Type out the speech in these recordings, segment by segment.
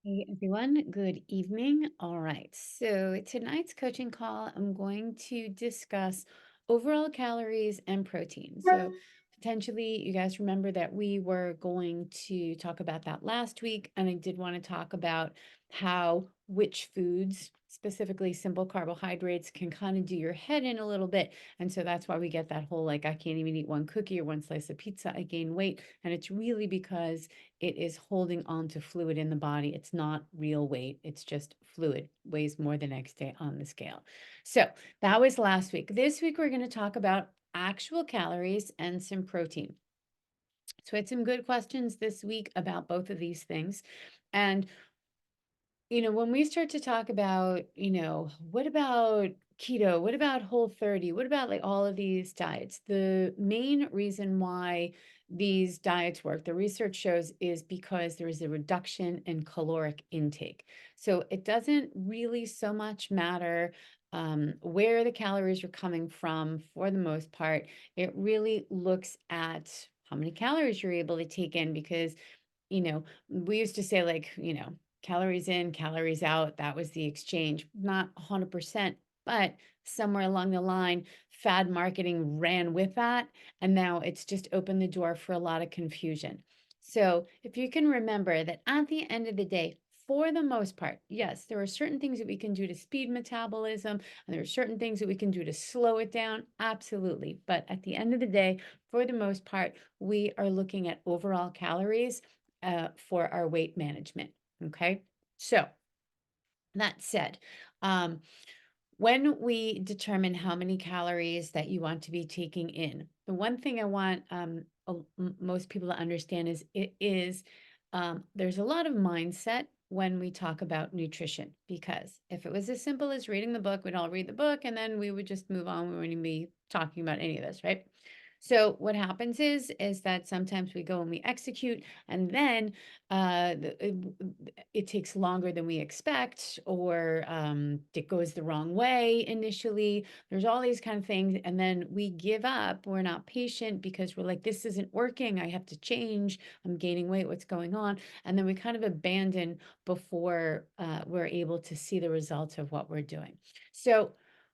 Hey everyone, good evening. All right, so tonight's coaching call, I'm going to discuss overall calories and protein. So, potentially, you guys remember that we were going to talk about that last week, and I did want to talk about how which foods, specifically simple carbohydrates, can kind of do your head in a little bit. And so that's why we get that whole like, I can't even eat one cookie or one slice of pizza, I gain weight. And it's really because it is holding on to fluid in the body. It's not real weight. It's just fluid, weighs more the next day on the scale. So that was last week. This week, we're going to talk about actual calories and some protein. So I had some good questions this week about both of these things. And when we start to talk about, what about keto? What about Whole30? What about like all of these diets? The main reason why these diets work, the research shows, is because there is a reduction in caloric intake. So it doesn't really so much matter where the calories are coming from for the most part. It really looks at how many calories you're able to take in because we used to say like, calories in, calories out. That was the exchange. Not 100%, but somewhere along the line, fad marketing ran with that. And now it's just opened the door for a lot of confusion. So if you can remember that at the end of the day, for the most part, yes, there are certain things that we can do to speed metabolism, and there are certain things that we can do to slow it down. Absolutely. But at the end of the day, for the most part, we are looking at overall calories for our weight management. Okay. So that said, um, when we determine how many calories that you want to be taking in, the one thing I want most people to understand is there's a lot of mindset when we talk about nutrition, because if it was as simple as reading the book, we'd all read the book and then we would just move on. We wouldn't be talking about any of this, right? So what happens is that sometimes we go and we execute, and then it takes longer than we expect, or it goes the wrong way initially. There's all these kind of things, and then we give up. We're not patient because we're like, this isn't working. I have to change. I'm gaining weight. What's going on? And then we kind of abandon before we're able to see the results of what we're doing. So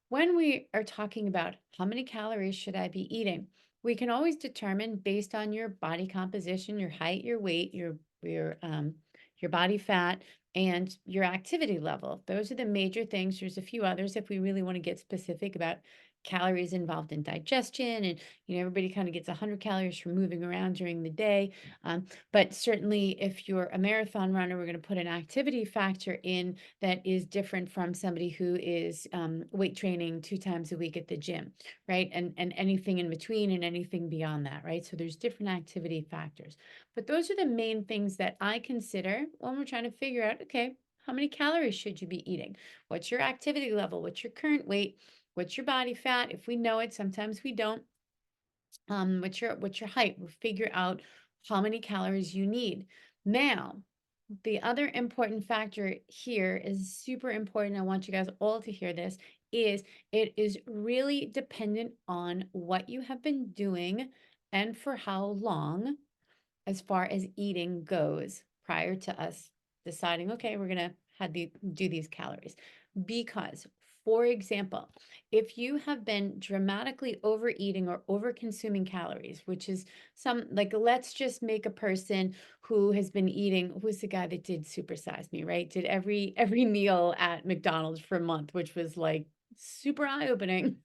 when we are talking about how many calories should I be eating, we can always determine based on your body composition, your height, your weight, your body fat, and your activity level. Those are the major things. There's a few others if we really want to get specific about calories involved in digestion, and everybody kind of gets 100 calories from moving around during the day. But certainly if you're a marathon runner, we're going to put an activity factor in that is different from somebody who is weight training 2 times a week at the gym, right? And anything in between and anything beyond that, right? So there's different activity factors. But those are the main things that I consider when we're trying to figure out, okay, how many calories should you be eating? What's your activity level? What's your current weight? What's your body fat? If we know it, sometimes we don't. What's your height? We'll figure out how many calories you need. Now, the other important factor here is super important. I want you guys all to hear this, is it is really dependent on what you have been doing and for how long as far as eating goes prior to us deciding, okay, we're going to do these calories. Because, for example, if you have been dramatically overeating or over consuming calories, which is some like, let's just make a person who has been eating, who's the guy that did Supersize Me, right? Did every meal at McDonald's for a month, which was like super eye-opening.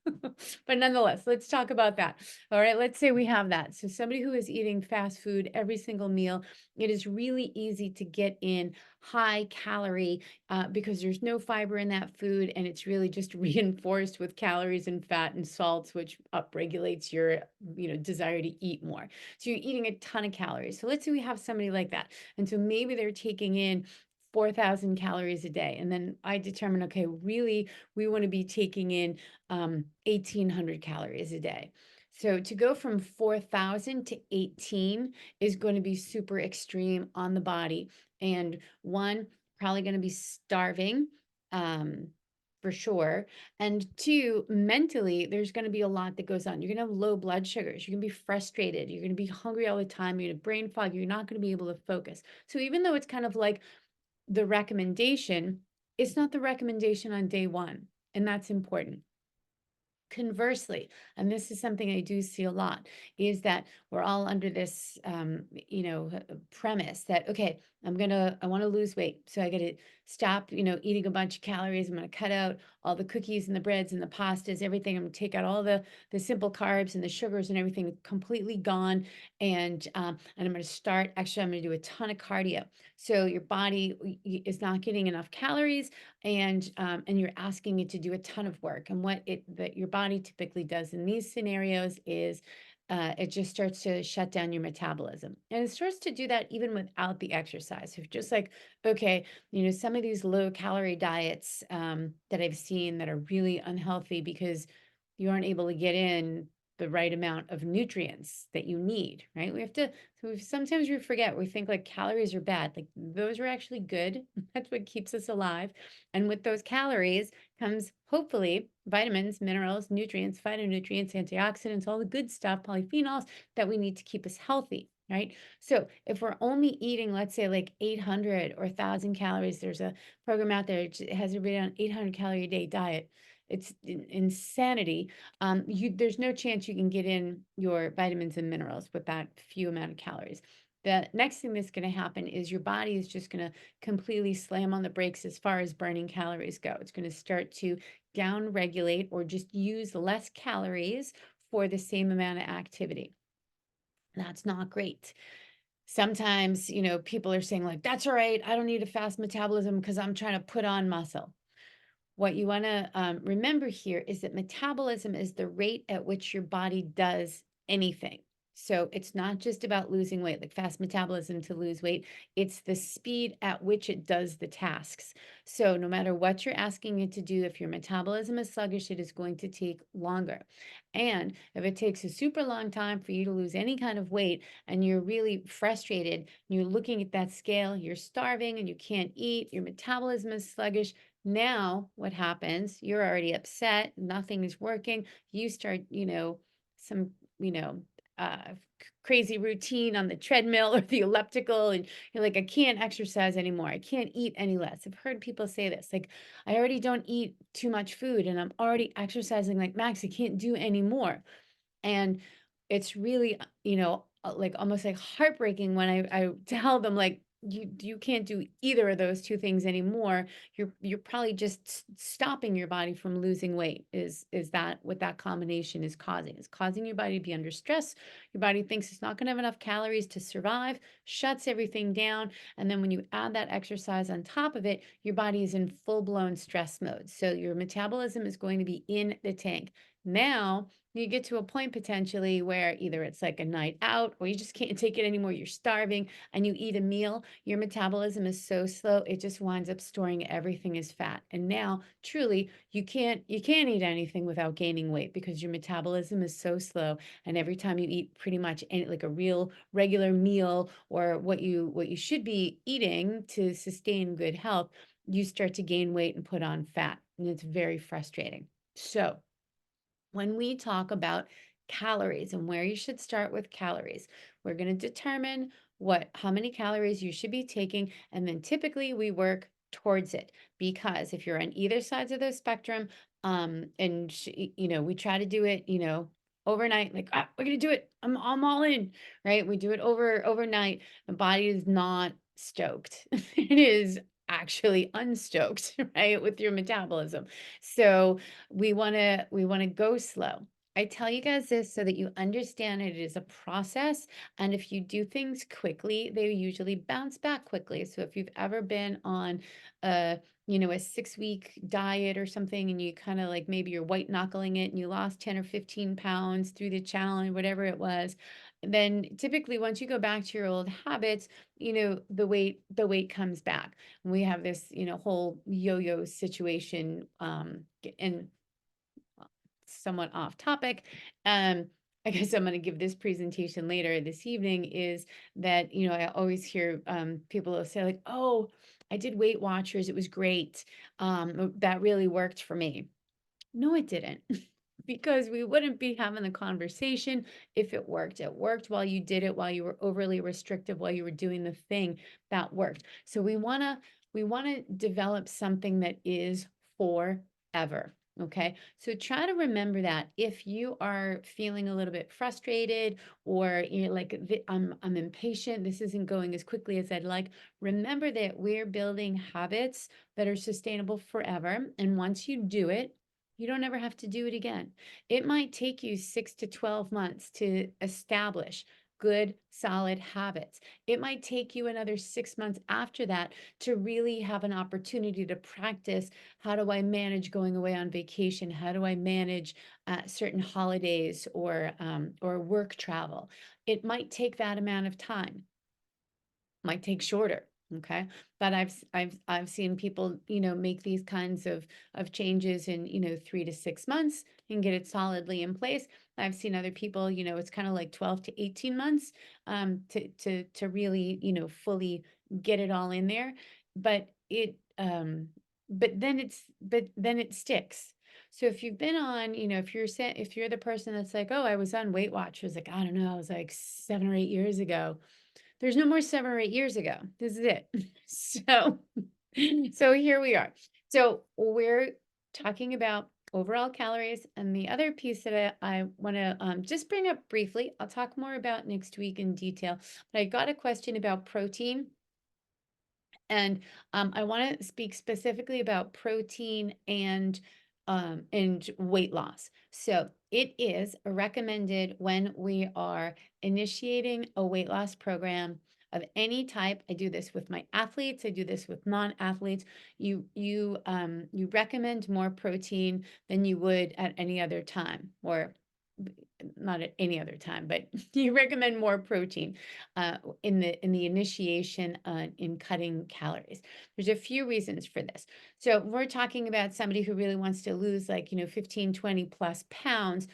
But nonetheless, let's talk about that. All right, let's say we have that. So somebody who is eating fast food every single meal, it is really easy to get in high calorie because there's no fiber in that food, and it's really just reinforced with calories and fat and salts, which upregulates your desire to eat more. So you're eating a ton of calories. So let's say we have somebody like that, and so maybe they're taking in 4,000 calories a day. And then I determine, okay, really, we want to be taking in 1,800 calories a day. So to go from 4,000 to 18 is going to be super extreme on the body. And one, probably going to be starving. For sure. And two, mentally, there's going to be a lot that goes on. You're going to have low blood sugars. You're going to be frustrated. You're going to be hungry all the time. You're going to brain fog. You're not going to be able to focus. So even though it's kind of like the recommendation is not the recommendation on day one, and that's important. Conversely, and this is something I do see a lot, is that we're all under this, premise that, okay, I want to lose weight. So I got to stop, eating a bunch of calories. I'm going to cut out all the cookies and the breads and the pastas, everything. I'm going to take out all the simple carbs and the sugars and everything completely gone. And I'm going to start, actually, I'm going to do a ton of cardio. So your body is not getting enough calories, and you're asking it to do a ton of work. And what it that your body typically does in these scenarios is it just starts to shut down your metabolism, and it starts to do that even without the exercise. So just like, okay, some of these low calorie diets that I've seen that are really unhealthy because you aren't able to get in the right amount of nutrients that you need, right? We have to, sometimes we forget, we think like calories are bad. Like those are actually good. That's what keeps us alive. And with those calories comes hopefully vitamins, minerals, nutrients, phytonutrients, antioxidants, all the good stuff, polyphenols that we need to keep us healthy, right? So if we're only eating, let's say like 800 or 1,000 calories, there's a program out there that has everybody on 800 calorie a day diet. It's insanity. There's no chance you can get in your vitamins and minerals with that few amount of calories. The next thing that's going to happen is your body is just going to completely slam on the brakes as far as burning calories go. It's going to start to down regulate or just use less calories for the same amount of activity. That's not great. Sometimes, people are saying like, that's all right. I don't need a fast metabolism because I'm trying to put on muscle. What you want to remember here is that metabolism is the rate at which your body does anything. So it's not just about losing weight, like fast metabolism to lose weight. It's the speed at which it does the tasks. So no matter what you're asking it to do, if your metabolism is sluggish, it is going to take longer. And if it takes a super long time for you to lose any kind of weight and you're really frustrated, you're looking at that scale, you're starving and you can't eat, your metabolism is sluggish, now what happens? You're already upset, nothing is working. You start, some, you know, crazy routine on the treadmill or the elliptical, and you're like, I can't exercise anymore. I can't eat any less. I've heard people say this, like, I already don't eat too much food and I'm already exercising like max. I can't do any more. And it's really, like almost like heartbreaking when I tell them like you can't do either of those two things anymore. You're probably just stopping your body from losing weight. Is that what that combination is causing? It's causing your body to be under stress. Your body thinks it's not going to have enough calories to survive, shuts everything down, and then when you add that exercise on top of it, your body is in full-blown stress mode. So your metabolism is going to be in the tank. Now you get to a point potentially where either it's like a night out or you just can't take it anymore, you're starving, and you eat a meal, your metabolism is so slow, it just winds up storing everything as fat. And now truly you can't eat anything without gaining weight because your metabolism is so slow. And every time you eat pretty much any, like a real regular meal or what you should be eating to sustain good health, you start to gain weight and put on fat. And it's very frustrating. So when we talk about calories and where you should start with calories, we're going to determine how many calories you should be taking, and then typically we work towards it, because if you're on either sides of the spectrum, we try to do it, overnight, like, we're going to do it. I'm all in, right? We do it overnight. The body is not stoked. It is actually unstoked, right? With your metabolism. So we want to go slow. I tell you guys this so that you understand it is a process, and if you do things quickly, they usually bounce back quickly. So if you've ever been on a a 6-week diet or something, and you kind of like, maybe you're white knuckling it and you lost 10 or 15 pounds through the challenge, whatever it was, then typically once you go back to your old habits, the weight comes back. We have this, whole yo-yo situation, and somewhat off topic. Um, I guess I'm going to give this presentation later this evening, is that, I always hear people will say like, oh, I did Weight Watchers. It was great. That really worked for me. No, it didn't. Because we wouldn't be having the conversation if it worked. It worked while you did it, while you were overly restrictive, while you were doing the thing that worked. So we want to we want to develop something that is forever. Okay, so try to remember that if you are feeling a little bit frustrated, or you're like, I'm impatient, this isn't going as quickly as I'd like, remember that we're building habits that are sustainable forever. And once you do it, you don't ever have to do it again. It might take you 6 to 12 months to establish good, solid habits. It might take you another 6 months after that to really have an opportunity to practice, how do I manage going away on vacation? How do I manage certain holidays or work travel? It might take that amount of time, might take shorter. Okay, but I've seen people, make these kinds of changes in, 3 to 6 months and get it solidly in place. I've seen other people, it's kind of like 12 to 18 months to really, fully get it all in there. But but then it sticks. So if you've been on, if you're the person that's like, oh, I was on Weight Watchers, like, I don't know, I was like 7 or 8 years ago. There's no more 7 or 8 years ago. This is it. So, so here we are. So we're talking about overall calories, and the other piece that I want to just bring up briefly, I'll talk more about next week in detail, but I got a question about protein, and I want to speak specifically about protein and weight loss. So it is recommended when we are initiating a weight loss program of any type. I do this with my athletes. I do this with non-athletes. You recommend more protein than you would at any other time, or not at any other time, but you recommend more protein in the initiation in cutting calories. There's a few reasons for this. So we're talking about somebody who really wants to lose, like, 15, 20 plus pounds.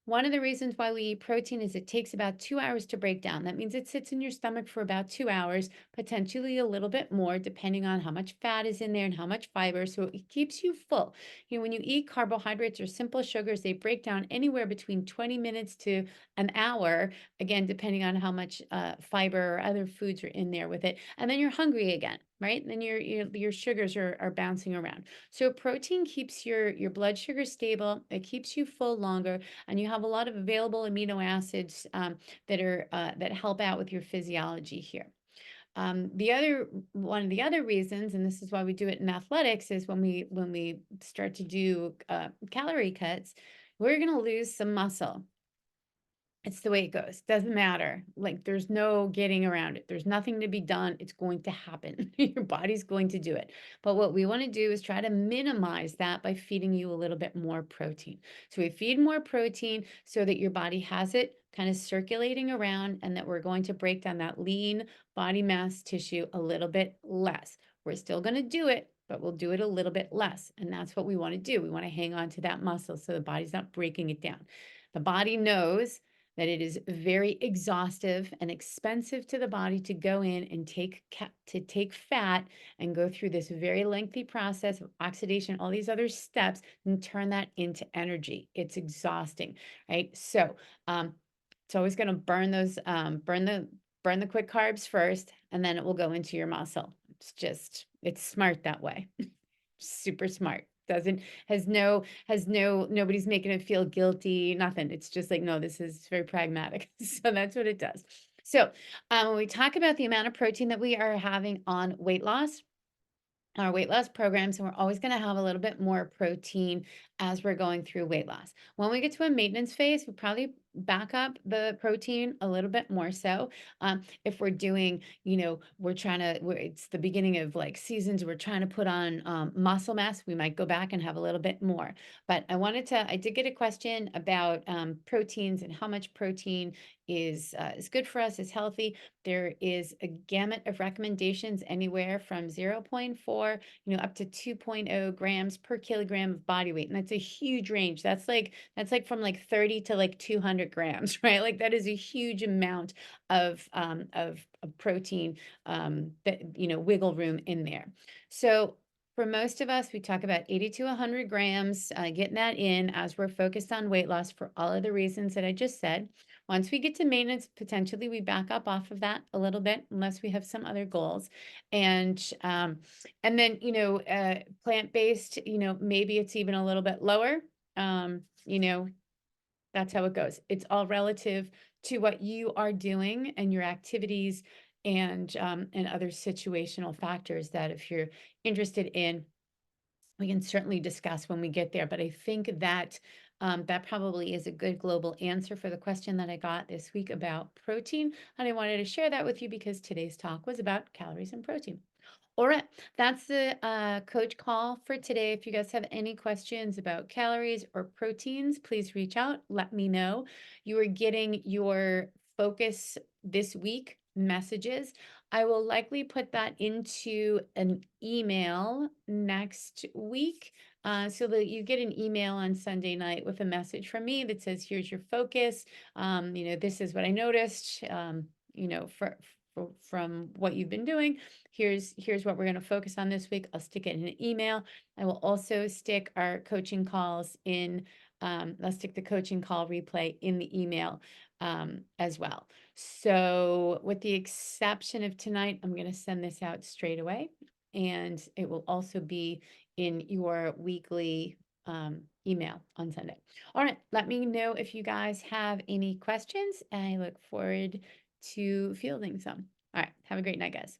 One of the reasons why we eat protein is it takes about 2 hours to break down. That means it sits in your stomach for about 2 hours, potentially a little bit more, depending on how much fat is in there and how much fiber. So it keeps you full. When you eat carbohydrates or simple sugars, they break down anywhere between 20 minutes to an hour, again, depending on how much fiber or other foods are in there with it. And then you're hungry again, right? And then your sugars are bouncing around. So protein keeps your blood sugar stable. It keeps you full longer, and you have a lot of available amino acids that help out with your physiology here. One of the other reasons, and this is why we do it in athletics, is when we start to do calorie cuts, we're going to lose some muscle. It's the way it goes. Doesn't matter. Like, there's no getting around it. There's nothing to be done. It's going to happen. Your body's going to do it. But what we want to do is try to minimize that by feeding you a little bit more protein. So we feed more protein so that your body has it kind of circulating around, and that we're going to break down that lean body mass tissue a little bit less. We're still going to do it, but we'll do it a little bit less. And that's what we want to do. We want to hang on to that muscle so the body's not breaking it down. The body knows that it is very exhaustive and expensive to the body to go in and take fat and go through this very lengthy process of oxidation, all these other steps, and turn that into energy. It's exhausting, right? So it's always going to burn those burn the quick carbs first, and then it will go into your muscle. It's smart that way. Super smart. Doesn't has no Nobody's making it feel guilty, nothing. It's just like, no, this is very pragmatic. So that's what it does. So when we talk about the amount of protein that we are having on weight loss, our weight loss programs, and we're always going to have a little bit more protein as we're going through weight loss. When we get to a maintenance phase, we probably back up the protein a little bit more. So if we're doing, it's the beginning of like seasons, we're trying to put on muscle mass, we might go back and have a little bit more. But I did get a question about proteins and how much protein is good for us, is healthy. There is a gamut of recommendations, anywhere from 0.4, up to 2.0 grams per kilogram of body weight. And that's a huge range. That's like from like 30 to like 200 grams, right? Like, that is a huge amount of protein, that, wiggle room in there. So for most of us, we talk about 80 to 100 grams, getting that in as we're focused on weight loss for all of the reasons that I just said. Once we get to maintenance, potentially we back up off of that a little bit unless we have some other goals. And and then, plant-based, maybe it's even a little bit lower. You know, that's how it goes. It's all relative to what you are doing and your activities and other situational factors that if you're interested in, we can certainly discuss when we get there. But I think that that probably is a good global answer for the question that I got this week about protein. And I wanted to share that with you because today's talk was about calories and protein. All right, that's the coach call for today. If you guys have any questions about calories or proteins, please reach out. Let me know. You are getting your focus this week messages. I will likely put that into an email next week so that you get an email on Sunday night with a message from me that says, here's your focus. This is what I noticed, from what you've been doing. Here's what we're going to focus on this week. I'll stick it in an email. I will also stick our coaching calls in. I'll stick the coaching call replay in the email as well. So with the exception of tonight, I'm going to send this out straight away, and it will also be in your weekly email on Sunday. All right, let me know if you guys have any questions. I look forward to fielding some. All right, have a great night, guys.